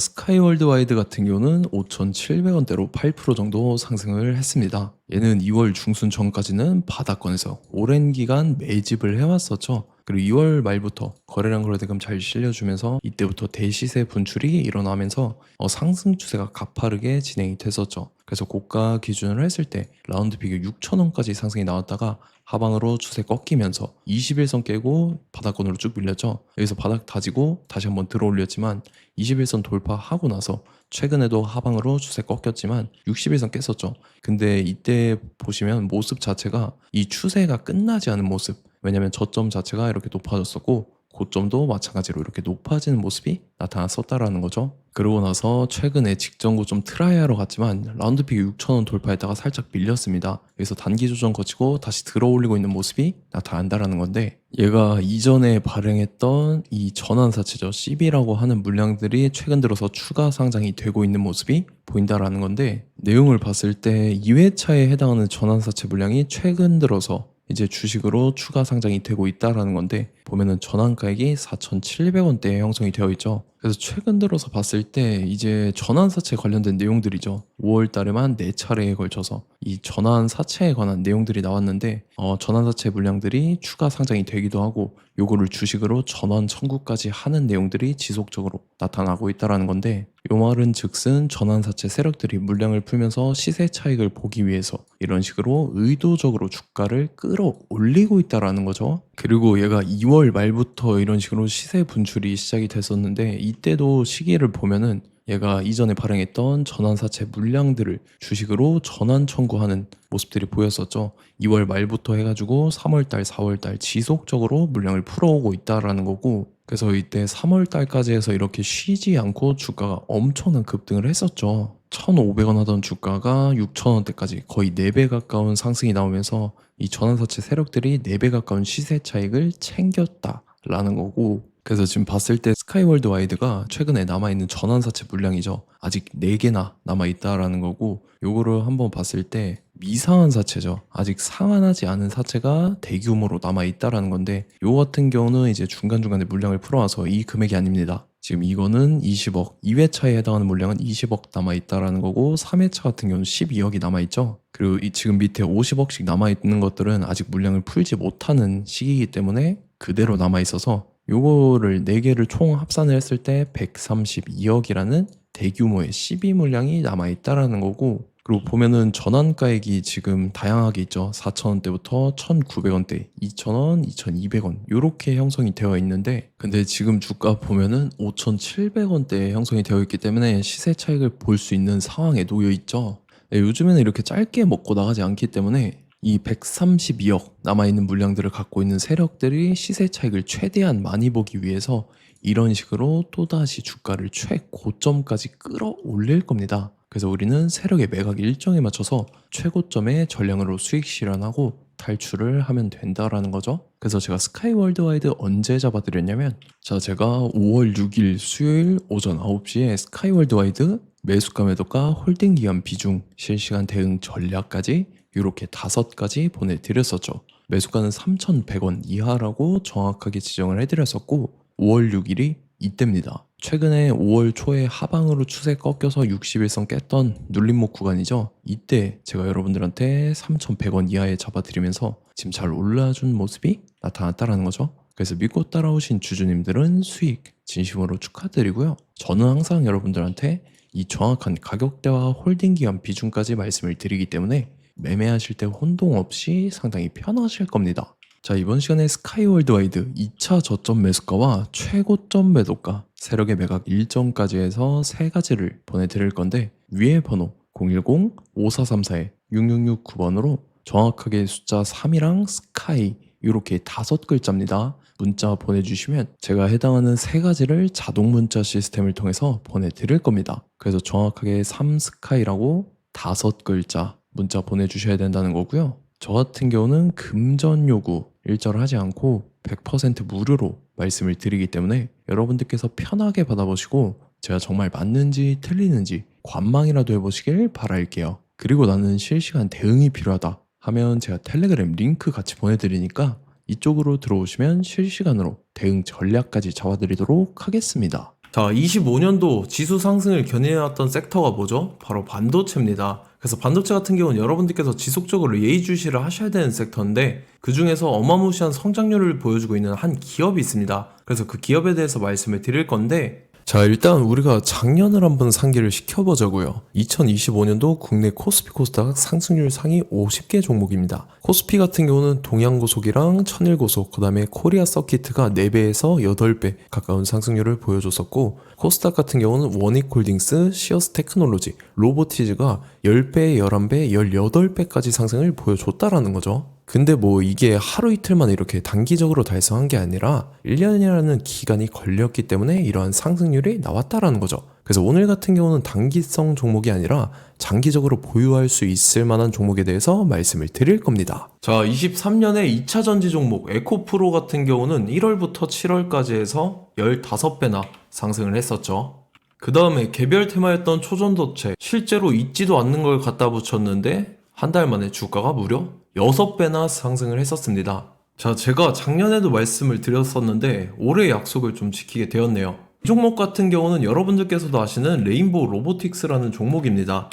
스카이월드 와이드 같은 경우는 5,700원대로 8% 정도 상승을 했습니다. 얘는 2월 중순 전까지는 바닥권에서 오랜 기간 매집을 해왔었죠. 그리고 2월 말부터 거래량 거래대금 잘 실려주면서 이때부터 대시세 분출이 일어나면서 상승 추세가 가파르게 진행이 됐었죠. 그래서 고가 기준으로 했을 때 라운드 피겨 6,000원까지 상승이 나왔다가 하방으로 추세 꺾이면서 21선 깨고 바닥권으로 쭉 밀렸죠. 여기서 바닥 다지고 다시 한번 들어 올렸지만 21선 돌파하고 나서 최근에도 하방으로 추세 꺾였지만 61선 깼었죠. 근데 이때 보시면 모습 자체가 이 추세가 끝나지 않은 모습, 왜냐면 저점 자체가 이렇게 높아졌었고 고점도 마찬가지로 이렇게 높아지는 모습이 나타났었다라는 거죠. 그러고 나서 최근에 직전 고점 트라이하러 갔지만 라운드 피겨 6,000원 돌파했다가 살짝 밀렸습니다. 그래서 단기 조정 거치고 다시 들어 올리고 있는 모습이 나타난다라는 건데, 얘가 이전에 발행했던 이 전환사채죠, CB라고 하는 물량들이 최근 들어서 추가 상장이 되고 있는 모습이 보인다라는 건데, 내용을 봤을 때 2회차에 해당하는 전환사채 물량이 최근 들어서 이제 주식으로 추가 상장이 되고 있다라는 건데, 보면은 전환가액이 4,700원대에 형성이 되어 있죠. 그래서 최근 들어서 봤을 때 이제 전환사채 관련된 내용들이죠. 5월 달에만 4차례에 걸쳐서 이 전환사채에 관한 내용들이 나왔는데, 전환사채 물량들이 추가 상장이 되기도 하고 요거를 주식으로 전환 청구까지 하는 내용들이 지속적으로 나타나고 있다라는 건데, 요 말은 즉슨 전환사채 세력들이 물량을 풀면서 시세 차익을 보기 위해서 이런 식으로 의도적으로 주가를 끌어올리고 있다라는 거죠. 그리고 얘가 2월 말부터 이런 식으로 시세 분출이 시작이 됐었는데, 이때도 시기를 보면은 얘가 이전에 발행했던 전환사채 물량들을 주식으로 전환 청구하는 모습들이 보였었죠. 2월 말부터 해가지고 3월달, 4월달 지속적으로 물량을 풀어오고 있다라는 거고, 그래서 이때 3월달까지 해서 이렇게 쉬지 않고 주가가 엄청난 급등을 했었죠. 1,500원 하던 주가가 6,000원대까지 거의 4배 가까운 상승이 나오면서 이 전환사채 세력들이 4배 가까운 시세 차익을 챙겼다라는 거고, 그래서 지금 봤을 때 스카이월드 와이드가 최근에 남아있는 전환사채 물량이죠, 아직 4개나 남아있다라는 거고, 요거를 한번 봤을 때 미상한 사채죠, 아직 상환하지 않은 사채가 대규모로 남아있다라는 건데, 요 같은 경우는 이제 중간중간에 물량을 풀어와서 이 금액이 아닙니다. 지금 이거는 20억, 2회차에 해당하는 물량은 20억 남아있다라는 거고, 3회차 같은 경우는 12억이 남아있죠. 그리고 지금 밑에 50억씩 남아있는 것들은 아직 물량을 풀지 못하는 시기이기 때문에 그대로 남아있어서 요거를 4개를 총 합산을 했을 때 132억이라는 대규모의 CB 물량이 남아있다라는 거고, 그리고 보면은 전환가액이 지금 다양하게 있죠. 4,000원대부터 1,900원대, 2,000원, 2,200원 요렇게 형성이 되어 있는데, 근데 지금 주가 보면은 5,700원대에 형성이 되어 있기 때문에 시세 차익을 볼 수 있는 상황에 놓여 있죠. 네, 요즘에는 이렇게 짧게 먹고 나가지 않기 때문에 이 132억 남아있는 물량들을 갖고 있는 세력들이 시세 차익을 최대한 많이 보기 위해서 이런 식으로 또다시 주가를 최고점까지 끌어올릴 겁니다. 그래서 우리는 세력의 매각 일정에 맞춰서 최고점의 전량으로 수익 실현하고 탈출을 하면 된다라는 거죠. 그래서 제가 스카이월드 와이드 언제 잡아드렸냐면, 제가 5월 6일 수요일 오전 9시에 스카이월드 와이드 매수가 매도가 홀딩 기간 비중 실시간 대응 전략까지 이렇게 5가지 보내드렸었죠. 매수가는 3,100원 이하라고 정확하게 지정을 해드렸었고, 5월 6일이 이때입니다. 최근에 5월 초에 하방으로 추세 꺾여서 61선 깼던 눌림목 구간이죠. 이때 제가 여러분들한테 3,100원 이하에 잡아드리면서 지금 잘 올라준 모습이 나타났다라는 거죠. 그래서 믿고 따라오신 주주님들은 수익 진심으로 축하드리고요. 저는 항상 여러분들한테 이 정확한 가격대와 홀딩 기간 비중까지 말씀을 드리기 때문에 매매하실 때 혼동 없이 상당히 편하실 겁니다. 이번 시간에 스카이월드 와이드 2차 저점 매수가와 최고점 매도가, 세력의 매각 일정까지 해서 3가지를 보내드릴 건데, 위에 번호 010-5434-6669번으로 정확하게 숫자 3이랑 스카이 이렇게 5글자입니다. 문자 보내주시면 제가 해당하는 3가지를 자동 문자 시스템을 통해서 보내드릴 겁니다. 그래서 정확하게 3스카이라고 5글자 문자 보내주셔야 된다는 거고요. 저 같은 경우는 금전 요구 일절하지 않고 100% 무료로 말씀을 드리기 때문에 여러분들께서 편하게 받아보시고 제가 정말 맞는지 틀리는지 관망이라도 해보시길 바랄게요. 그리고 나는 실시간 대응이 필요하다 하면 제가 텔레그램 링크 같이 보내드리니까 이쪽으로 들어오시면 실시간으로 대응 전략까지 잡아드리도록 하겠습니다. 자, 25년도 지수 상승을 견인해왔던 섹터가 뭐죠? 바로 반도체입니다. 그래서 반도체 같은 경우는 여러분들께서 지속적으로 예의주시를 하셔야 되는 섹터인데 그 중에서 어마무시한 성장률을 보여주고 있는 한 기업이 있습니다. 그래서 그 기업에 대해서 말씀을 드릴 건데, 자, 일단 우리가 작년을 한번 상기를 시켜보자고요. 2025년도 국내 코스피 코스닥 상승률 상위 50개 종목입니다. 코스피 같은 경우는 동양고속이랑 천일고속, 그 다음에 코리아 서키트가 4배에서 8배 가까운 상승률을 보여줬었고, 코스닥 같은 경우는 원익홀딩스, 시어스 테크놀로지, 로보티즈가 10배, 11배, 18배까지 상승을 보여줬다라는 거죠. 근데 뭐 이게 하루 이틀만 이렇게 단기적으로 달성한 게 아니라 1년이라는 기간이 걸렸기 때문에 이러한 상승률이 나왔다라는 거죠. 그래서 오늘 같은 경우는 단기성 종목이 아니라 장기적으로 보유할 수 있을 만한 종목에 대해서 말씀을 드릴 겁니다. 자, 23년에 2차 전지 종목 에코프로 같은 경우는 1월부터 7월까지 해서 15배나 상승을 했었죠. 그 다음에 개별 테마였던 초전도체, 실제로 있지도 않는 걸 갖다 붙였는데 한 달 만에 주가가 무려 6배나 상승을 했었습니다. 자, 제가 작년에도 말씀을 드렸었는데 올해 약속을 좀 지키게 되었네요. 이 종목 같은 경우는 여러분들께서도 아시는 레인보우 로보틱스라는 종목입니다.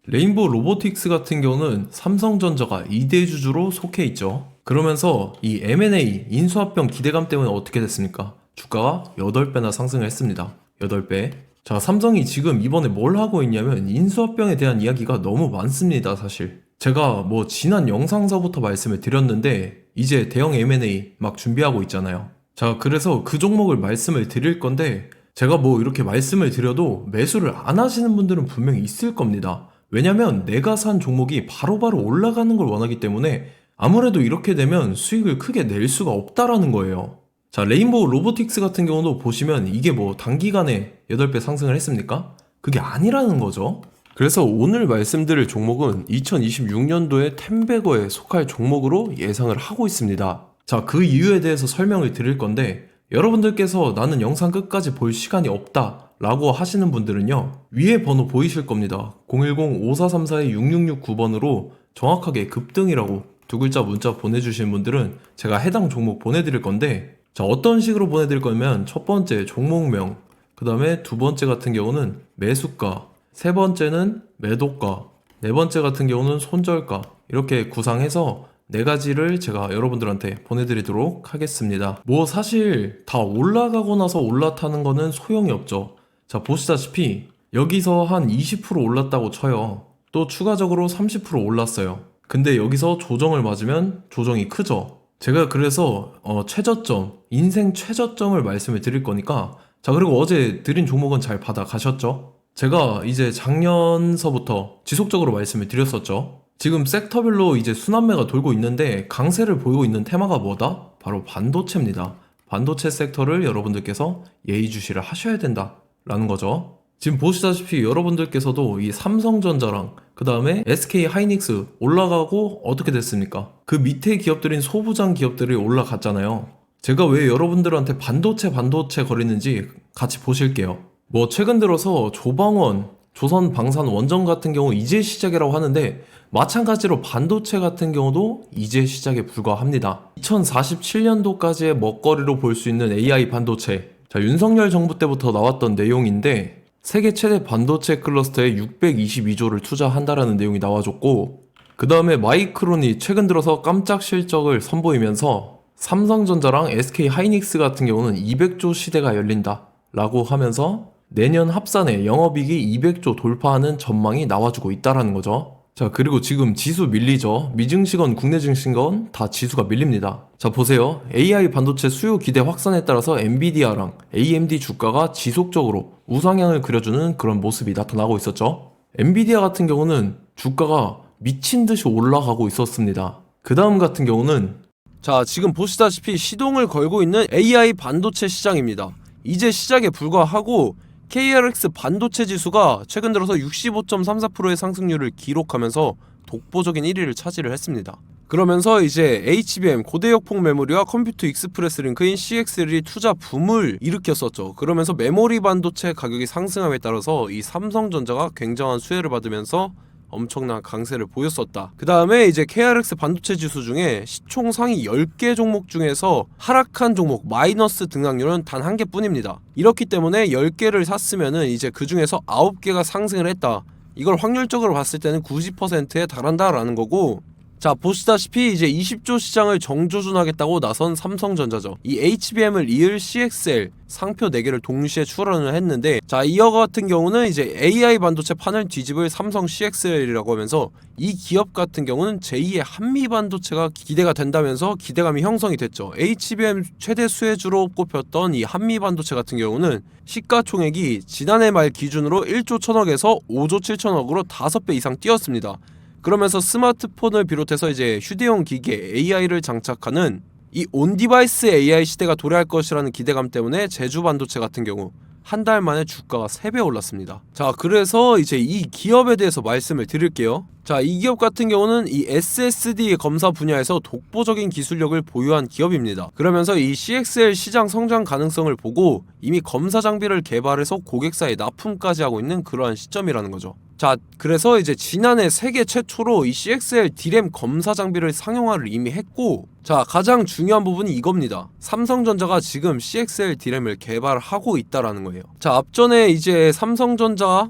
레인보우 로보틱스 같은 경우는 삼성전자가 2대 주주로 속해 있죠. 그러면서 이 M&A 인수합병 기대감 때문에 어떻게 됐습니까? 주가가 8배나 상승을 했습니다. 8배. 자, 삼성이 지금 이번에 뭘 하고 있냐면 인수합병에 대한 이야기가 너무 많습니다, 사실. 제가 뭐 지난 영상서부터 말씀을 드렸는데 이제 대형 M&A 막 준비하고 있잖아요. 자, 그래서 그 종목을 말씀을 드릴 건데 제가 뭐 이렇게 말씀을 드려도 매수를 안 하시는 분들은 분명히 있을 겁니다. 왜냐면 내가 산 종목이 바로바로 올라가는 걸 원하기 때문에 아무래도 이렇게 되면 수익을 크게 낼 수가 없다라는 거예요. 자, 레인보우 로보틱스 같은 경우도 보시면 이게 뭐 단기간에 8배 상승을 했습니까? 그게 아니라는 거죠. 그래서 오늘 말씀드릴 종목은 2026년도에 텐베거에 속할 종목으로 예상을 하고 있습니다. 자, 그 이유에 대해서 설명을 드릴 건데 여러분들께서 나는 영상 끝까지 볼 시간이 없다 라고 하시는 분들은요, 위에 번호 보이실 겁니다. 010-5434-6669번으로 정확하게 급등이라고 2글자 문자 보내주신 분들은 제가 해당 종목 보내드릴 건데, 자, 어떤 식으로 보내드릴 거냐면 첫 번째 종목명, 그 다음에 두 번째 같은 경우는 매수가, 세 번째는 매도가, 네 번째 같은 경우는 손절가, 이렇게 구상해서 4가지를 제가 여러분들한테 보내드리도록 하겠습니다. 뭐 사실 다 올라가고 나서 올라타는 거는 소용이 없죠. 자, 보시다시피 여기서 한 20% 올랐다고 쳐요. 또 추가적으로 30% 올랐어요. 근데 여기서 조정을 맞으면 조정이 크죠. 제가 그래서 최저점, 인생 최저점을 말씀을 드릴 거니까, 자, 그리고 어제 드린 종목은 잘 받아가셨죠? 제가 이제 작년서부터 지속적으로 말씀을 드렸었죠. 지금 섹터별로 이제 순환매가 돌고 있는데 강세를 보이고 있는 테마가 뭐다? 바로 반도체입니다. 반도체 섹터를 여러분들께서 예의주시를 하셔야 된다라는 거죠. 지금 보시다시피 여러분들께서도 이 삼성전자랑 그 다음에 SK 하이닉스 올라가고 어떻게 됐습니까? 그 밑에 기업들인 소부장 기업들이 올라갔잖아요. 제가 왜 여러분들한테 반도체 거리는지 같이 보실게요. 뭐 최근 들어서 조방원, 조선방산원전 같은 경우 이제 시작이라고 하는데 마찬가지로 반도체 같은 경우도 이제 시작에 불과합니다. 2047년도까지의 먹거리로 볼 수 있는 AI 반도체. 자, 윤석열 정부 때부터 나왔던 내용인데 세계 최대 반도체 클러스터에 622조를 투자한다라는 내용이 나와줬고, 그 다음에 마이크론이 최근 들어서 깜짝 실적을 선보이면서 삼성전자랑 SK 하이닉스 같은 경우는 200조 시대가 열린다 라고 하면서 내년 합산에 영업이익이 200조 돌파하는 전망이 나와주고 있다라는 거죠. 자, 그리고 지금 지수 밀리죠. 미증시건 국내 증시건 다 지수가 밀립니다. 자, 보세요. AI 반도체 수요 기대 확산에 따라서 엔비디아랑 AMD 주가가 지속적으로 우상향을 그려주는 그런 모습이 나타나고 있었죠. 엔비디아 같은 경우는 주가가 미친 듯이 올라가고 있었습니다. 그 다음 같은 경우는, 자, 지금 보시다시피 시동을 걸고 있는 AI 반도체 시장입니다. 이제 시작에 불과하고 KRX 반도체 지수가 최근 들어서 65.34%의 상승률을 기록하면서 독보적인 1위를 차지를 했습니다. 그러면서 이제 HBM 고대역폭 메모리와 컴퓨터 익스프레스 링크인 CXL이 투자 붐을 일으켰었죠. 그러면서 메모리 반도체 가격이 상승함에 따라서 이 삼성전자가 굉장한 수혜를 받으면서 엄청난 강세를 보였었다. 그 다음에 이제 KRX 반도체 지수 중에 시총 상위 10개 종목 중에서 하락한 종목 마이너스 등락률은 단 1개 뿐입니다. 이렇기 때문에 10개를 샀으면은 이제 그 중에서 9개가 상승을 했다. 이걸 확률적으로 봤을 때는 90%에 달한다라는 거고, 자 보시다시피 이제 20조 시장을 정조준하겠다고 나선 삼성전자죠. 이 HBM을 이을 CXL 상표 4개를 동시에 출원을 했는데, 자 이어 같은 경우는 이제 AI 반도체 판을 뒤집을 삼성 CXL이라고 하면서 이 기업 같은 경우는 제2의 한미 반도체가 기대가 된다면서 기대감이 형성이 됐죠. HBM 최대 수혜주로 꼽혔던 이 한미 반도체 같은 경우는 시가총액이 지난해 말 기준으로 1조 1000억에서 5조 7천억으로 5배 이상 뛰었습니다. 그러면서 스마트폰을 비롯해서 이제 휴대용 기기에 AI를 장착하는 이 온디바이스 AI 시대가 도래할 것이라는 기대감 때문에 제주 반도체 같은 경우 한 달 만에 주가가 3배 올랐습니다. 자 그래서 이제 이 기업에 대해서 말씀을 드릴게요. 자 이 기업 같은 경우는 이 SSD 검사 분야에서 독보적인 기술력을 보유한 기업입니다. 그러면서 이 CXL 시장 성장 가능성을 보고 이미 검사 장비를 개발해서 고객사에 납품까지 하고 있는 그러한 시점이라는 거죠. 자 그래서 이제 지난해 세계 최초로 이 CXL D램 검사 장비를 상용화를 이미 했고, 자 가장 중요한 부분이 이겁니다. 삼성전자가 지금 CXL D램을 개발하고 있다라는 거예요. 자 앞전에 이제 삼성전자가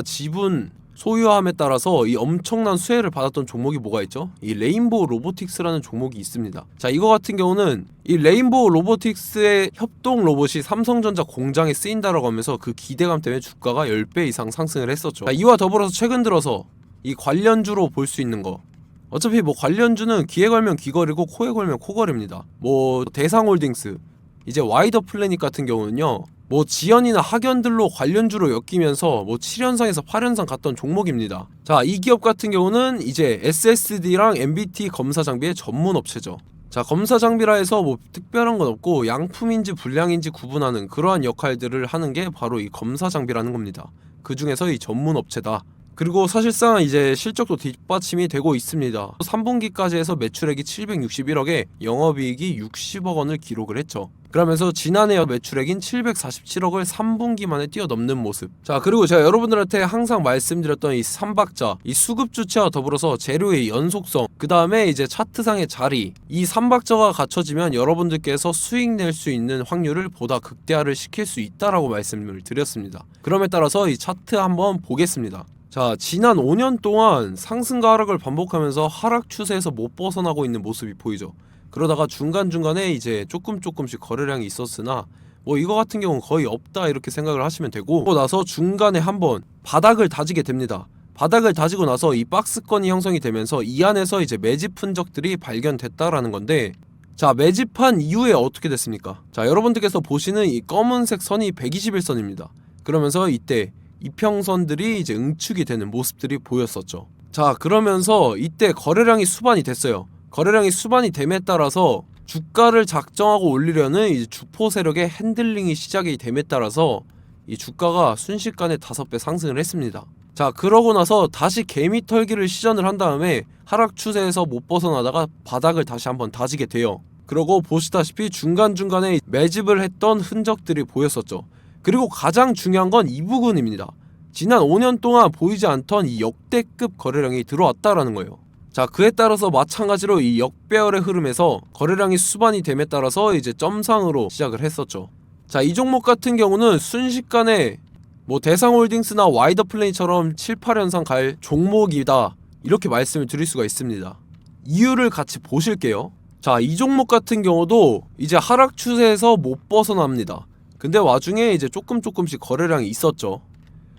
지분 소유함에 따라서 이 엄청난 수혜를 받았던 종목이 뭐가 있죠? 이 레인보우 로보틱스라는 종목이 있습니다. 자 이거 같은 경우는 이 레인보우 로보틱스의 협동 로봇이 삼성전자 공장에 쓰인다라고 하면서 그 기대감 때문에 주가가 10배 이상 상승을 했었죠. 자, 이와 더불어서 최근 들어서 이 관련주로 볼 수 있는 거, 어차피 뭐 관련주는 귀에 걸면 귀걸이고 코에 걸면 코걸입니다. 뭐 대상홀딩스, 이제 와이더 플래닛 같은 경우는요, 뭐 지연이나 학연들로 관련주로 엮이면서 뭐 7연상에서 8연상 갔던 종목입니다. 자, 이 기업 같은 경우는 이제 SSD랑 MBT 검사 장비의 전문 업체죠. 자, 검사 장비라 해서 뭐 특별한 건 없고 양품인지 불량인지 구분하는 그러한 역할들을 하는 게 바로 이 검사 장비라는 겁니다. 그 중에서 이 전문 업체다. 그리고 사실상 이제 실적도 뒷받침이 되고 있습니다. 3분기까지 해서 매출액이 761억에 영업이익이 60억 원을 기록을 했죠. 그러면서 지난해 매출액인 747억을 3분기 만에 뛰어넘는 모습. 자 그리고 제가 여러분들한테 항상 말씀드렸던 이 3박자, 이 수급 주체와 더불어서 재료의 연속성, 그 다음에 이제 차트상의 자리, 이 3박자가 갖춰지면 여러분들께서 수익 낼 수 있는 확률을 보다 극대화를 시킬 수 있다라고 말씀을 드렸습니다. 그럼에 따라서 이 차트 한번 보겠습니다. 자 지난 5년 동안 상승과 하락을 반복하면서 하락 추세에서 못 벗어나고 있는 모습이 보이죠. 그러다가 중간중간에 이제 조금씩 거래량이 있었으나 뭐 이거 같은 경우는 거의 없다 이렇게 생각을 하시면 되고, 그러고 나서 중간에 한번 바닥을 다지게 됩니다. 바닥을 다지고 나서 이 박스권이 형성이 되면서 이 안에서 이제 매집 흔적들이 발견됐다라는 건데, 자 매집한 이후에 어떻게 됐습니까? 자 여러분들께서 보시는 이 검은색 선이 121선입니다. 그러면서 이때 이평선들이 이제 응축이 되는 모습들이 보였었죠. 자 그러면서 이때 거래량이 수반이 됐어요. 거래량이 수반이 됨에 따라서 주가를 작정하고 올리려는 이제 주포 세력의 핸들링이 시작이 됨에 따라서 이 주가가 순식간에 5배 상승을 했습니다. 자 그러고 나서 다시 개미 털기를 시전을 한 다음에 하락 추세에서 못 벗어나다가 바닥을 다시 한번 다지게 돼요. 그러고 보시다시피 중간중간에 매집을 했던 흔적들이 보였었죠. 그리고 가장 중요한 건 이 부분입니다. 지난 5년 동안 보이지 않던 이 역대급 거래량이 들어왔다라는 거예요. 자 그에 따라서 마찬가지로 이 역배열의 흐름에서 거래량이 수반이 됨에 따라서 이제 점상으로 시작을 했었죠. 자 이 종목 같은 경우는 순식간에 뭐 대상홀딩스나 와이더 플레이처럼 7, 8연상 갈 종목이다 이렇게 말씀을 드릴 수가 있습니다. 이유를 같이 보실게요. 자 이 종목 같은 경우도 이제 하락 추세에서 못 벗어납니다. 근데 와중에 이제 조금씩 거래량이 있었죠.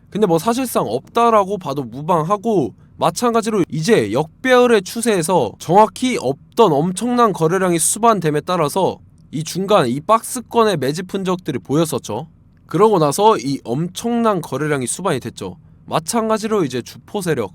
근데 뭐 사실상 없다라고 봐도 무방하고, 마찬가지로 이제 역배열의 추세에서 정확히 없던 엄청난 거래량이 수반됨에 따라서 이 중간 이 박스권의 매집 흔적들이 보였었죠. 그러고 나서 이 엄청난 거래량이 수반이 됐죠. 마찬가지로 이제 주포 세력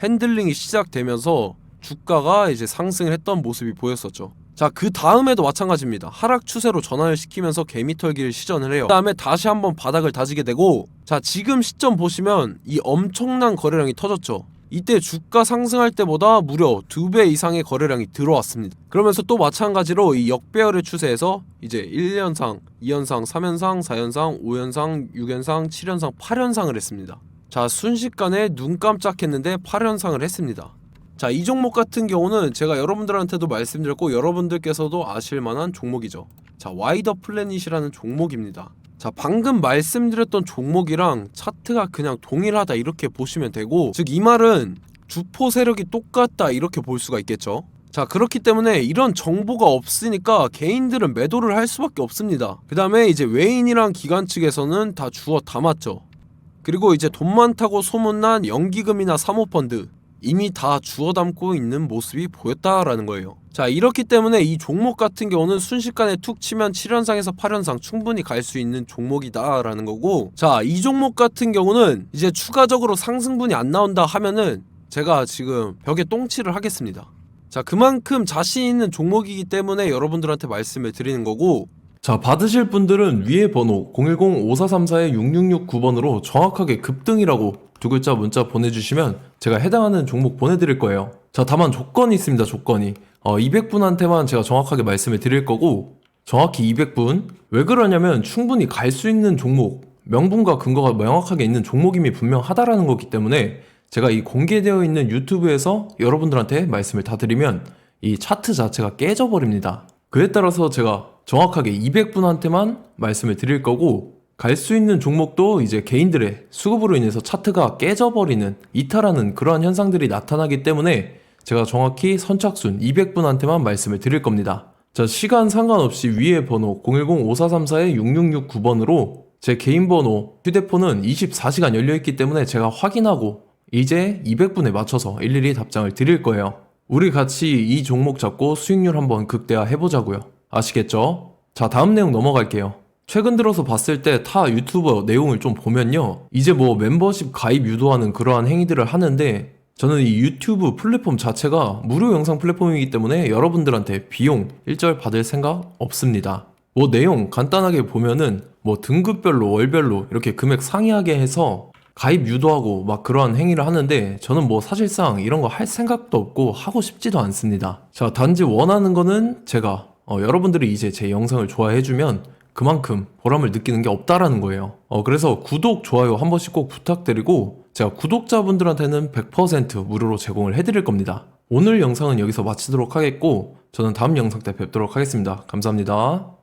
핸들링이 시작되면서 주가가 이제 상승을 했던 모습이 보였었죠. 자 그 다음에도 마찬가지입니다. 하락 추세로 전환을 시키면서 개미털기를 시전을 해요. 그 다음에 다시 한번 바닥을 다지게 되고, 자 지금 시점 보시면 이 엄청난 거래량이 터졌죠. 이때 주가 상승할 때보다 무려 2배 이상의 거래량이 들어왔습니다. 그러면서 또 마찬가지로 이 역배열의 추세에서 이제 1연상, 2연상, 3연상, 4연상, 5연상, 6연상, 7연상, 8연상을 했습니다. 자, 순식간에 눈 깜짝했는데 8연상을 했습니다. 자, 이 종목 같은 경우는 제가 여러분들한테도 말씀드렸고 여러분들께서도 아실만한 종목이죠. 자, 와이더 플래닛이라는 종목입니다. 자, 방금 말씀드렸던 종목이랑 차트가 그냥 동일하다 이렇게 보시면 되고, 즉 이 말은 주포 세력이 똑같다 이렇게 볼 수가 있겠죠. 자, 그렇기 때문에 이런 정보가 없으니까 개인들은 매도를 할 수밖에 없습니다. 그 다음에 이제 외인이랑 기관 측에서는 다 주워 담았죠. 그리고 이제 돈 많다고 소문난 연기금이나 사모펀드 이미 다 주워 담고 있는 모습이 보였다라는 거예요. 자, 이렇기 때문에 이 종목 같은 경우는 순식간에 툭 치면 7연상에서 8연상 충분히 갈 수 있는 종목이다라는 거고, 자, 이 종목 같은 경우는 이제 추가적으로 상승분이 안 나온다 하면은 제가 지금 벽에 똥칠을 하겠습니다. 자, 그만큼 자신 있는 종목이기 때문에 여러분들한테 말씀을 드리는 거고, 자, 받으실 분들은 위에 번호 010-5434-6669번으로 정확하게 급등이라고 두 글자 문자 보내주시면 제가 해당하는 종목 보내드릴 거예요. 자, 다만 조건이 있습니다. 조건이 200분한테만 제가 정확하게 말씀을 드릴 거고, 정확히 200분. 왜 그러냐면 충분히 갈 수 있는 종목, 명분과 근거가 명확하게 있는 종목임이 분명하다라는 거기 때문에 제가 이 공개되어 있는 유튜브에서 여러분들한테 말씀을 다 드리면 이 차트 자체가 깨져버립니다. 그에 따라서 제가 정확하게 200분한테만 말씀을 드릴 거고, 갈 수 있는 종목도 이제 개인들의 수급으로 인해서 차트가 깨져버리는, 이탈하는 그러한 현상들이 나타나기 때문에 제가 정확히 선착순 200분한테만 말씀을 드릴 겁니다. 자, 시간 상관없이 위에 번호 010-5434-6669번으로 제 개인 번호, 휴대폰은 24시간 열려있기 때문에 제가 확인하고 이제 200분에 맞춰서 일일이 답장을 드릴 거예요. 우리 같이 이 종목 잡고 수익률 한번 극대화 해보자고요. 아시겠죠? 자, 다음 내용 넘어갈게요. 최근 들어서 봤을 때 타 유튜버 내용을 좀 보면요, 이제 뭐 멤버십 가입 유도하는 그러한 행위들을 하는데, 저는 이 유튜브 플랫폼 자체가 무료 영상 플랫폼이기 때문에 여러분들한테 비용 일절 받을 생각 없습니다. 뭐 내용 간단하게 보면은 뭐 등급별로 월별로 이렇게 금액 상이하게 해서 가입 유도하고 막 그러한 행위를 하는데, 저는 뭐 사실상 이런 거 할 생각도 없고 하고 싶지도 않습니다. 자, 단지 원하는 거는 제가 여러분들이 이제 제 영상을 좋아해주면 그만큼 보람을 느끼는 게 없다라는 거예요. 그래서 구독, 좋아요 한 번씩 꼭 부탁드리고, 제가 구독자분들한테는 100% 무료로 제공을 해드릴 겁니다. 오늘 영상은 여기서 마치도록 하겠고, 저는 다음 영상 때 뵙도록 하겠습니다. 감사합니다.